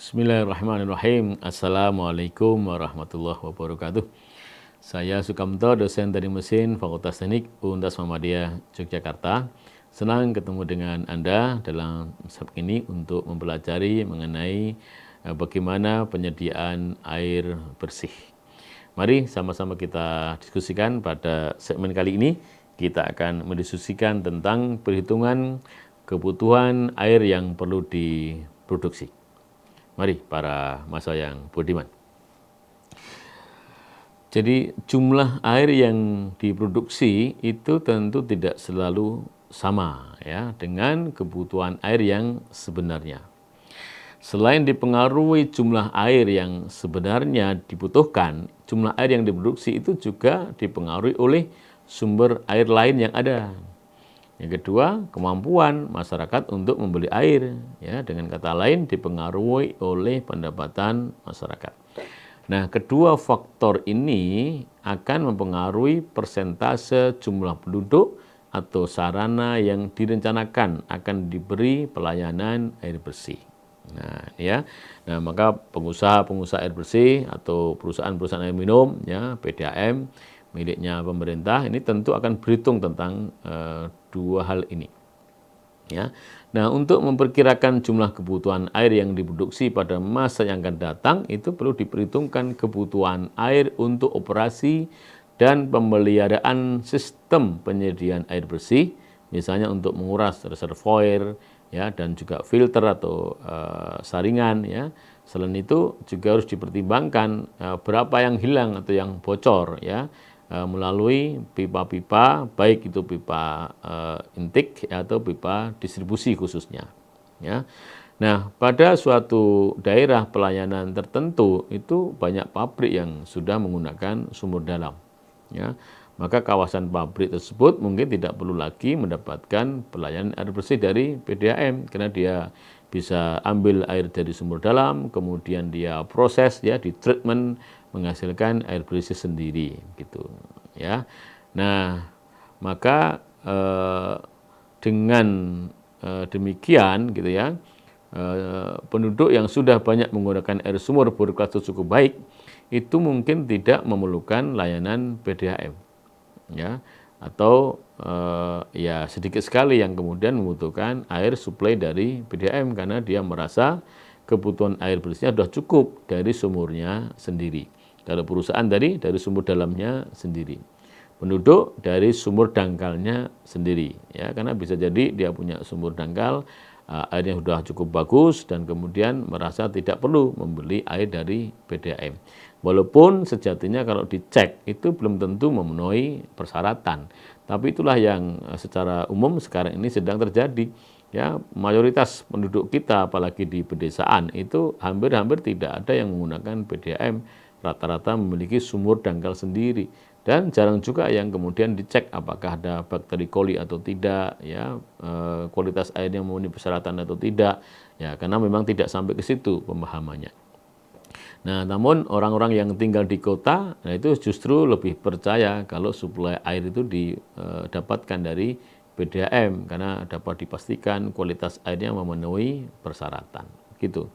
Bismillahirrahmanirrahim. Assalamualaikum warahmatullahi wabarakatuh. Saya Sukamto, dosen teknik mesin Fakultas Teknik Untas Muhammadiyah Yogyakarta. Senang ketemu dengan Anda dalam episode ini untuk mempelajari mengenai bagaimana penyediaan air bersih. Mari sama-sama kita diskusikan pada segmen kali ini. Kita akan mendiskusikan tentang perhitungan kebutuhan air yang perlu diproduksi. Mari para mahasiswa yang budiman. Jadi jumlah air yang diproduksi itu tentu tidak selalu sama ya dengan kebutuhan air yang sebenarnya. Selain dipengaruhi jumlah air yang sebenarnya dibutuhkan, jumlah air yang diproduksi itu juga dipengaruhi oleh sumber air lain yang ada. Yang kedua, kemampuan masyarakat untuk membeli air, ya, dengan kata lain dipengaruhi oleh pendapatan masyarakat. Nah, kedua faktor ini akan mempengaruhi persentase jumlah penduduk atau sarana yang direncanakan akan diberi pelayanan air bersih. Nah, ya. Nah, maka pengusaha-pengusaha air bersih atau perusahaan-perusahaan air minum, ya, PDAM miliknya pemerintah ini tentu akan berhitung tentang dua hal ini. Ya. Nah, untuk memperkirakan jumlah kebutuhan air yang diproduksi pada masa yang akan datang itu perlu diperhitungkan kebutuhan air untuk operasi dan pemeliharaan sistem penyediaan air bersih, misalnya untuk menguras reservoir ya dan juga filter atau saringan ya. Selain itu juga harus dipertimbangkan berapa yang hilang atau yang bocor ya. Melalui pipa-pipa, baik itu pipa intake atau pipa distribusi khususnya. Ya. Nah, pada suatu daerah pelayanan tertentu itu banyak pabrik yang sudah menggunakan sumur dalam. Ya. Maka kawasan pabrik tersebut mungkin tidak perlu lagi mendapatkan pelayanan air bersih dari PDAM karena dia bisa ambil air dari sumur dalam, kemudian dia proses ya di treatment menghasilkan air bersih sendiri gitu ya. Nah, maka dengan demikian gitu ya, penduduk yang sudah banyak menggunakan air sumur berkualitas cukup baik itu mungkin tidak memerlukan layanan PDAM ya, atau ya sedikit sekali yang kemudian membutuhkan air suplai dari PDAM karena dia merasa kebutuhan air bersihnya sudah cukup dari sumurnya sendiri. Kalau perusahaan dari sumur dalamnya sendiri. Penduduk dari sumur dangkalnya sendiri. Ya, karena bisa jadi dia punya sumur dangkal, airnya sudah cukup bagus dan kemudian merasa tidak perlu membeli air dari PDAM. Walaupun sejatinya kalau dicek itu belum tentu memenuhi persyaratan. Tapi itulah yang secara umum sekarang ini sedang terjadi. Ya, mayoritas penduduk kita apalagi di pedesaan itu hampir-hampir tidak ada yang menggunakan PDAM. Rata-rata memiliki sumur dangkal sendiri dan jarang juga yang kemudian dicek apakah ada bakteri coli atau tidak ya, kualitas airnya memenuhi persyaratan atau tidak ya, karena memang tidak sampai ke situ pemahamannya. Nah, namun orang-orang yang tinggal di kota nah itu justru lebih percaya kalau suplai air itu didapatkan dari PDAM karena dapat dipastikan kualitas airnya memenuhi persyaratan gitu.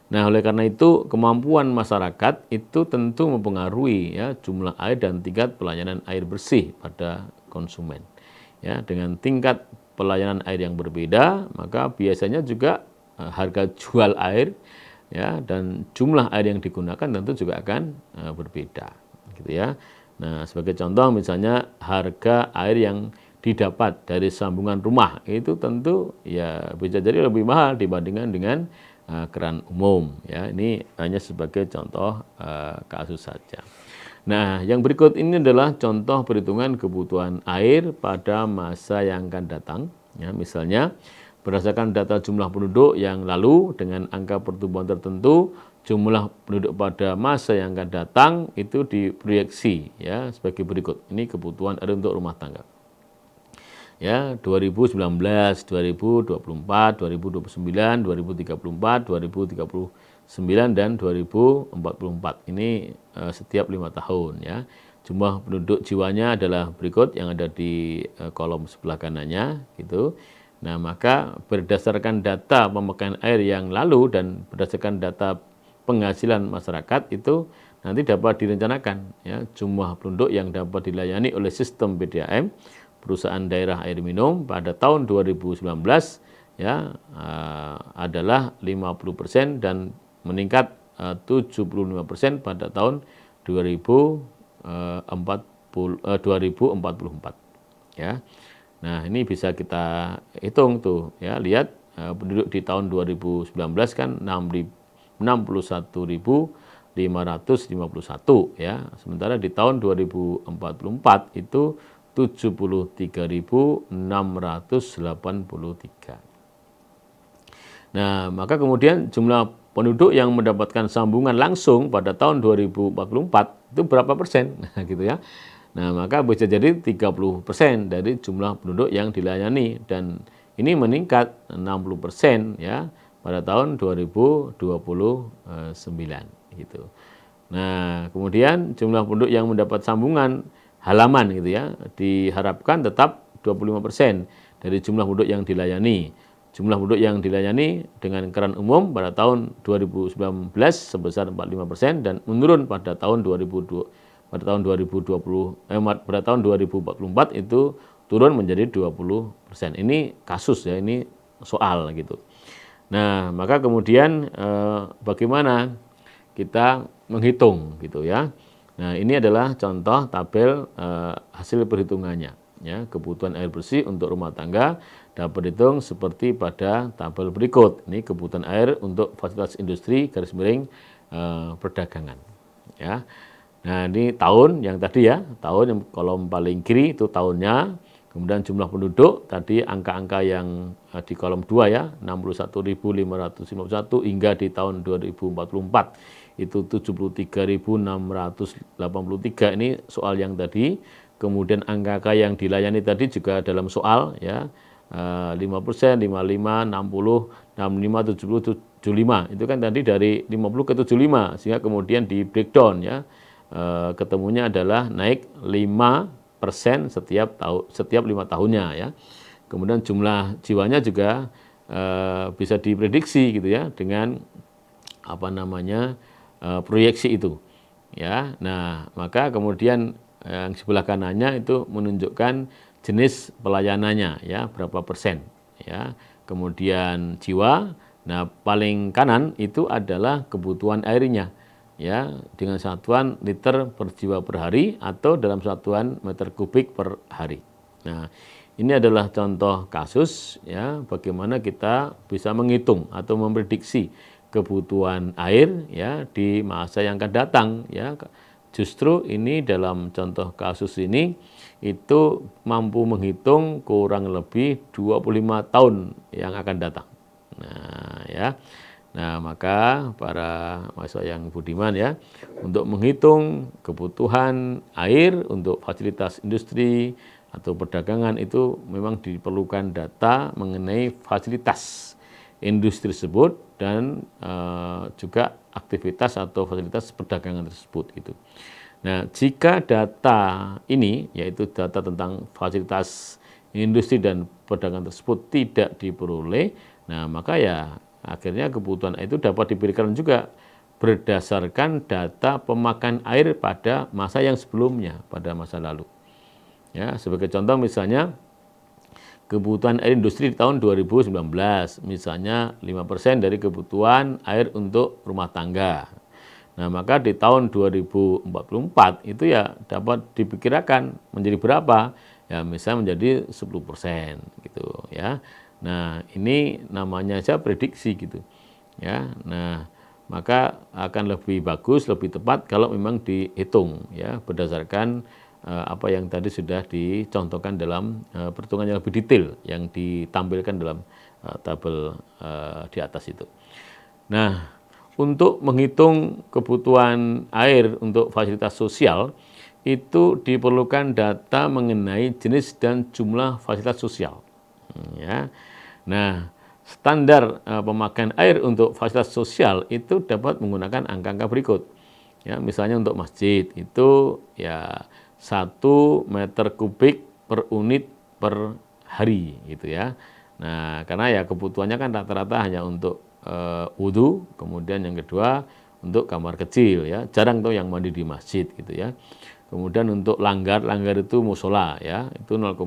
Nah, oleh karena itu kemampuan masyarakat itu tentu mempengaruhi ya jumlah air dan tingkat pelayanan air bersih pada konsumen. Ya, dengan tingkat pelayanan air yang berbeda, maka biasanya juga harga jual air ya dan jumlah air yang digunakan tentu juga akan berbeda, gitu ya. Nah, sebagai contoh misalnya harga air yang didapat dari sambungan rumah itu tentu ya bisa jadi lebih mahal dibandingkan dengan keran umum ya. Ini hanya sebagai contoh kasus saja. Nah, yang berikut ini adalah contoh perhitungan kebutuhan air pada masa yang akan datang ya. Misalnya berdasarkan data jumlah penduduk yang lalu dengan angka pertumbuhan tertentu, jumlah penduduk pada masa yang akan datang itu diproyeksi ya sebagai berikut. Ini kebutuhan air untuk rumah tangga. Ya, 2019, 2024, 2029, 2034, 2039 dan 2044. Ini setiap 5 tahun ya. Jumlah penduduk jiwanya adalah berikut yang ada di kolom sebelah kanannya gitu. Nah, maka berdasarkan data pemakaian air yang lalu dan berdasarkan data penghasilan masyarakat itu nanti dapat direncanakan ya jumlah penduduk yang dapat dilayani oleh sistem PDAM perusahaan daerah air minum pada tahun 2019 ya adalah 50% dan meningkat 75% pada tahun 2044 ya. Nah, ini bisa kita hitung tuh ya, lihat penduduk di tahun 2019 kan 61.551 ya. Sementara di tahun 2044 itu 73.683. Nah, maka kemudian jumlah penduduk yang mendapatkan sambungan langsung pada tahun 2044 itu berapa persen? Nah, gitu ya. Nah, maka bisa jadi 30% dari jumlah penduduk yang dilayani dan ini meningkat 60% ya pada tahun 2029 gitu. Nah, kemudian jumlah penduduk yang mendapat sambungan halaman gitu ya diharapkan tetap 25% dari jumlah penduduk yang dilayani. Jumlah penduduk yang dilayani dengan keran umum pada tahun 2019 sebesar 45% dan menurun pada tahun 2044 itu turun menjadi 20%. Ini kasus ya, ini soal gitu. Nah, maka kemudian bagaimana kita menghitung gitu ya. Nah, ini adalah contoh tabel hasil perhitungannya ya. Kebutuhan air bersih untuk rumah tangga dapat dihitung seperti pada tabel berikut. Ini kebutuhan air untuk fasilitas industri garis miring perdagangan ya. Nah, ini tahun yang tadi ya, tahun yang kolom paling kiri itu tahunnya, kemudian jumlah penduduk, tadi angka-angka yang di kolom 2 ya, 61.551 hingga di tahun 2044 itu 73.683, ini soal yang tadi, kemudian angka-angka yang dilayani tadi juga dalam soal ya, 5%, 55, 60, 65, 70, 75, itu kan tadi dari 50 ke 75, sehingga kemudian di breakdown ya, ketemunya adalah naik 5% setiap 5 tahunnya ya. Kemudian jumlah jiwanya juga bisa diprediksi gitu ya dengan proyeksi itu ya. Nah, maka kemudian yang sebelah kanannya itu menunjukkan jenis pelayanannya ya, berapa persen ya. Kemudian jiwa, nah paling kanan itu adalah kebutuhan airnya ya dengan satuan liter per jiwa per hari atau dalam satuan meter kubik per hari. Nah, ini adalah contoh kasus ya bagaimana kita bisa menghitung atau memprediksi kebutuhan air ya di masa yang akan datang ya. Justru ini dalam contoh kasus ini itu mampu menghitung kurang lebih 25 tahun yang akan datang. Nah, ya. Nah, maka para mahasiswa yang budiman ya, untuk menghitung kebutuhan air untuk fasilitas industri atau perdagangan itu memang diperlukan data mengenai fasilitas industri tersebut dan juga aktivitas atau fasilitas perdagangan tersebut gitu. Nah, jika data ini yaitu data tentang fasilitas industri dan perdagangan tersebut tidak diperoleh, nah maka ya akhirnya kebutuhan itu dapat diberikan juga berdasarkan data pemakaian air pada masa yang sebelumnya, pada masa lalu. Ya, sebagai contoh misalnya kebutuhan air industri di tahun 2019, misalnya 5% dari kebutuhan air untuk rumah tangga. Nah, maka di tahun 2044 itu ya dapat diperkirakan menjadi berapa? Ya, misalnya menjadi 10% gitu ya. Nah, ini namanya aja prediksi gitu. Ya. Nah, maka akan lebih bagus, lebih tepat kalau memang dihitung ya berdasarkan apa yang tadi sudah dicontohkan dalam perhitungan yang lebih detail yang ditampilkan dalam tabel di atas itu. Nah, untuk menghitung kebutuhan air untuk fasilitas sosial itu diperlukan data mengenai jenis dan jumlah fasilitas sosial. Ya. Nah, standar pemakaian air untuk fasilitas sosial itu dapat menggunakan angka-angka berikut. Ya, misalnya untuk masjid itu ya 1 meter kubik per unit per hari gitu ya. Nah, karena ya kebutuhannya kan rata-rata hanya untuk wudhu, kemudian yang kedua untuk kamar kecil ya, jarang tuh yang mandi di masjid gitu ya. Kemudian untuk langgar itu musola ya, itu 0,5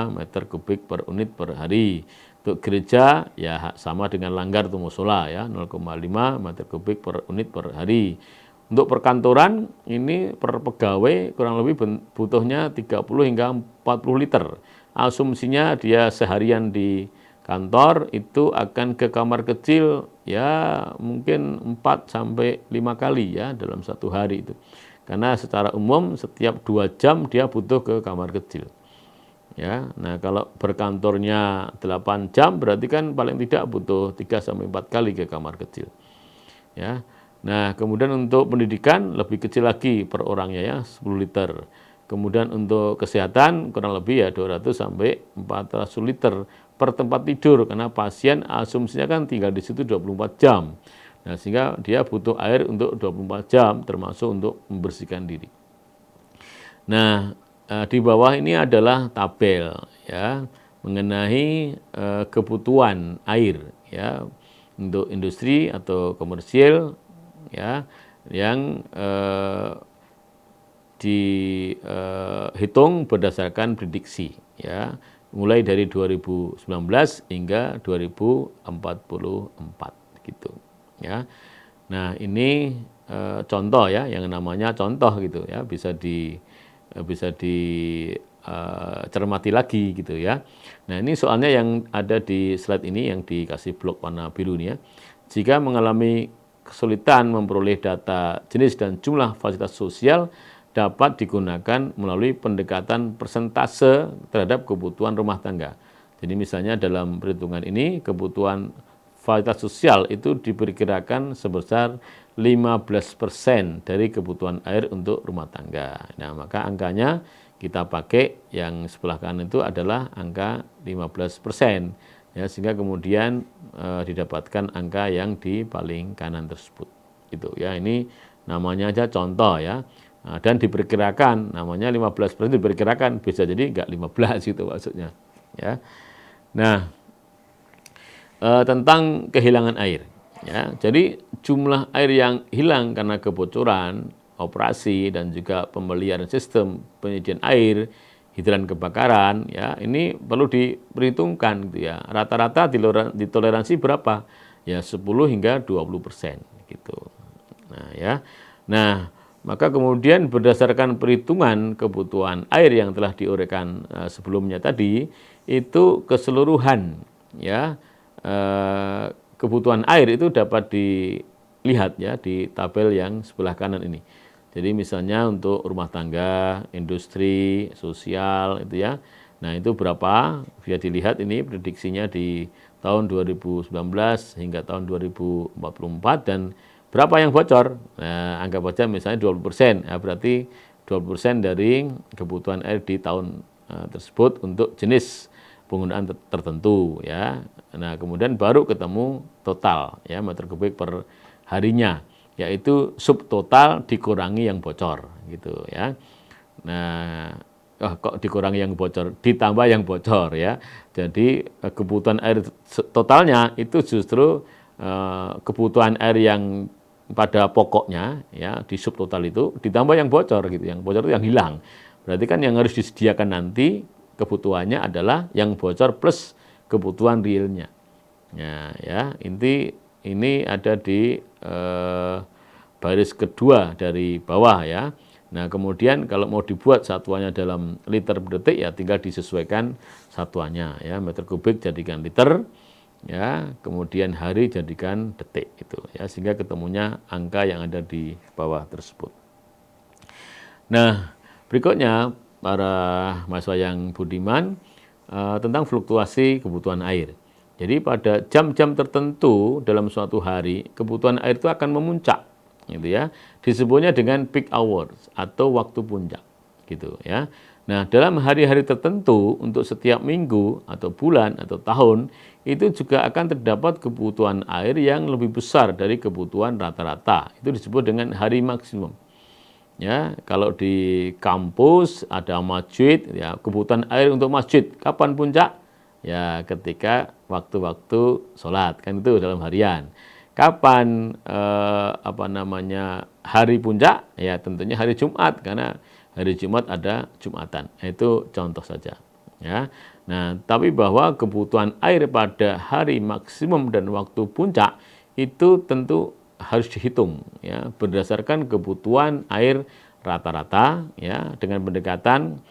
meter kubik per unit per hari. Untuk gereja ya sama dengan langgar itu musola ya, 0,5 meter kubik per unit per hari. Untuk perkantoran ini per pegawai kurang lebih butuhnya 30 hingga 40 liter. Asumsinya dia seharian di kantor itu akan ke kamar kecil ya mungkin 4 sampai 5 kali ya dalam satu hari itu. Karena secara umum setiap 2 jam dia butuh ke kamar kecil. Ya, nah kalau berkantornya 8 jam berarti kan paling tidak butuh 3 sampai 4 kali ke kamar kecil. Ya. Nah, kemudian untuk pendidikan lebih kecil lagi per orangnya ya, 10 liter. Kemudian untuk kesehatan kurang lebih ya 200 sampai 400 liter per tempat tidur karena pasien asumsinya kan tinggal di situ 24 jam. Nah, sehingga dia butuh air untuk 24 jam termasuk untuk membersihkan diri. Nah, di bawah ini adalah tabel ya mengenai kebutuhan air ya untuk industri atau komersial ya yang dihitung berdasarkan prediksi ya mulai dari 2019 hingga 2044 gitu ya. Nah, ini contoh ya yang namanya contoh gitu ya bisa cermati lagi gitu ya. Nah, ini soalnya yang ada di slide ini yang dikasih blok warna biru ini ya. Jika mengalami kesulitan memperoleh data jenis dan jumlah fasilitas sosial dapat digunakan melalui pendekatan persentase terhadap kebutuhan rumah tangga. Jadi misalnya dalam perhitungan ini kebutuhan fasilitas sosial itu diperkirakan sebesar 15% dari kebutuhan air untuk rumah tangga. Nah, maka angkanya kita pakai yang sebelah kanan itu adalah angka 15%. Ya, sehingga kemudian didapatkan angka yang di paling kanan tersebut. Itu ya, ini namanya aja contoh ya. Nah, dan diperkirakan namanya 15% diperkirakan bisa jadi enggak 15 gitu maksudnya ya. Nah, tentang kehilangan air ya. Jadi jumlah air yang hilang karena kebocoran, operasi dan juga pemeliharaan sistem penyediaan air, hidran kebakaran ya, ini perlu diperhitungkan gitu ya. Rata-rata ditoleransi berapa? Ya 10 hingga 20% gitu. Nah, ya. Nah, maka kemudian berdasarkan perhitungan kebutuhan air yang telah diuraikan sebelumnya tadi, itu keseluruhan ya kebutuhan air itu dapat dilihat ya di tabel yang sebelah kanan ini. Jadi misalnya untuk rumah tangga, industri, sosial itu ya. Nah, itu berapa? Bisa dilihat ini prediksinya di tahun 2019 hingga tahun 2044 dan berapa yang bocor? Nah, anggap aja misalnya 20%. Ya, berarti 20% dari kebutuhan air di tahun tersebut untuk jenis penggunaan tertentu ya. Nah, kemudian baru ketemu total ya meter kubik per harinya, yaitu subtotal dikurangi yang bocor gitu ya. Nah, kok dikurangi yang bocor, ditambah yang bocor ya. Jadi kebutuhan air totalnya itu justru kebutuhan air yang pada pokoknya ya di subtotal itu ditambah yang bocor gitu. Yang bocor itu yang hilang. Berarti kan yang harus disediakan nanti kebutuhannya adalah yang bocor plus kebutuhan realnya. Ya, ini ada di baris kedua dari bawah ya. Nah, kemudian kalau mau dibuat satuannya dalam liter per detik ya tinggal disesuaikan satuannya ya, meter kubik jadikan liter ya, kemudian hari jadikan detik itu ya, sehingga ketemunya angka yang ada di bawah tersebut. Nah, berikutnya para mahasiswa yang budiman tentang fluktuasi kebutuhan air. Jadi pada jam-jam tertentu dalam suatu hari kebutuhan air itu akan memuncak gitu ya. Disebutnya dengan peak hours atau waktu puncak gitu ya. Nah, dalam hari-hari tertentu untuk setiap minggu atau bulan atau tahun itu juga akan terdapat kebutuhan air yang lebih besar dari kebutuhan rata-rata. Itu disebut dengan hari maksimum. Ya, kalau di kampus ada masjid, ya kebutuhan air untuk masjid kapan puncak? Ya ketika waktu-waktu sholat, kan itu dalam harian. Kapan hari puncak? Ya tentunya hari Jumat, karena hari Jumat ada Jumatan. Itu contoh saja. Ya. Nah, tapi bahwa kebutuhan air pada hari maksimum dan waktu puncak itu tentu harus dihitung ya berdasarkan kebutuhan air rata-rata ya dengan pendekatan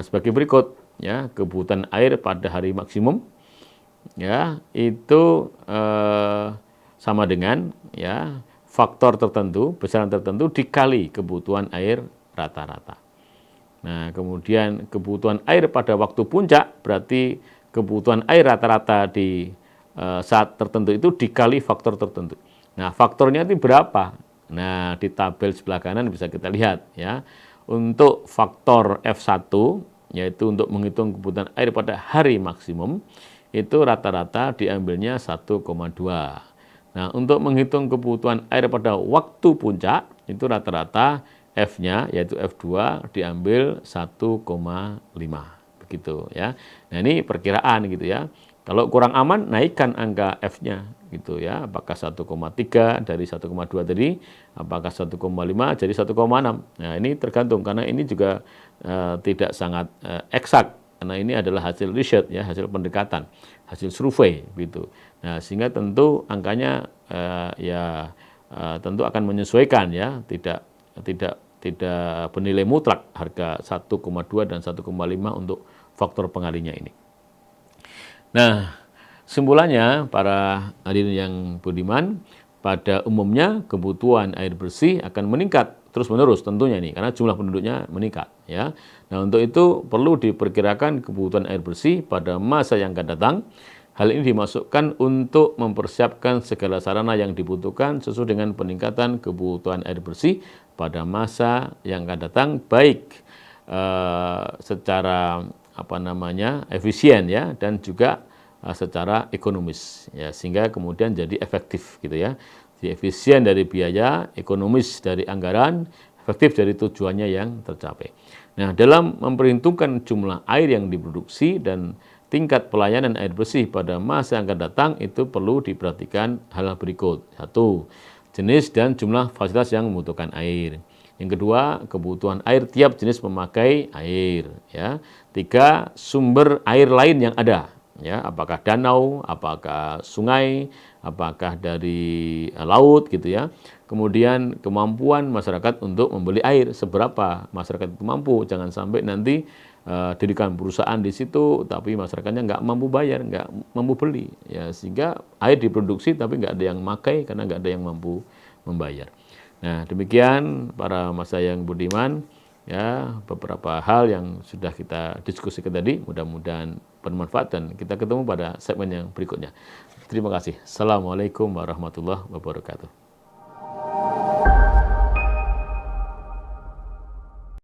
sebagai berikut ya. Kebutuhan air pada hari maksimum ya itu sama dengan ya faktor tertentu, besaran tertentu dikali kebutuhan air rata-rata. Nah, kemudian kebutuhan air pada waktu puncak berarti kebutuhan air rata-rata di saat tertentu itu dikali faktor tertentu. Nah, faktornya itu berapa? Nah, di tabel sebelah kanan bisa kita lihat ya. Untuk faktor F1 yaitu untuk menghitung kebutuhan air pada hari maksimum itu rata-rata diambilnya 1,2. Nah, untuk menghitung kebutuhan air pada waktu puncak itu rata-rata F-nya yaitu F2 diambil 1,5 begitu ya. Nah, ini perkiraan gitu ya. Kalau kurang aman naikkan angka F-nya gitu ya. Apakah 1,3 dari 1,2 tadi, apakah 1,5 jadi 1,6. Nah, ini tergantung karena ini juga tidak sangat eksak karena ini adalah hasil riset ya, hasil pendekatan, hasil survei gitu. Nah, sehingga tentu angkanya tentu akan menyesuaikan ya, tidak bernilai mutlak harga 1,2 dan 1,5 untuk faktor pengalinya ini. Nah, kesimpulannya para hadirin yang budiman, pada umumnya kebutuhan air bersih akan meningkat terus-menerus tentunya ini karena jumlah penduduknya meningkat ya. Nah, untuk itu perlu diperkirakan kebutuhan air bersih pada masa yang akan datang. Hal ini dimasukkan untuk mempersiapkan segala sarana yang dibutuhkan sesuai dengan peningkatan kebutuhan air bersih pada masa yang akan datang, baik secara efisien ya dan juga secara ekonomis ya, sehingga kemudian jadi efektif gitu ya. Jadi efisien dari biaya, ekonomis dari anggaran, efektif dari tujuannya yang tercapai. Nah, dalam memperhitungkan jumlah air yang diproduksi dan tingkat pelayanan air bersih pada masa yang akan datang itu perlu diperhatikan hal berikut. 1. Jenis dan jumlah fasilitas yang membutuhkan air. Yang kedua, kebutuhan air tiap jenis memakai air ya. 3. Sumber air lain yang ada ya, apakah danau, apakah sungai, apakah dari laut gitu ya. Kemudian kemampuan masyarakat untuk membeli air, seberapa masyarakat itu mampu, jangan sampai nanti dirikan perusahaan di situ tapi masyarakatnya nggak mampu bayar, nggak mampu beli ya, sehingga air diproduksi tapi nggak ada yang makai karena nggak ada yang mampu membayar. Nah, demikian para mas yang budiman ya, beberapa hal yang sudah kita diskusikan tadi, mudah-mudahan bermanfaat dan kita ketemu pada segmen yang berikutnya. Terima kasih. Assalamualaikum warahmatullahi wabarakatuh.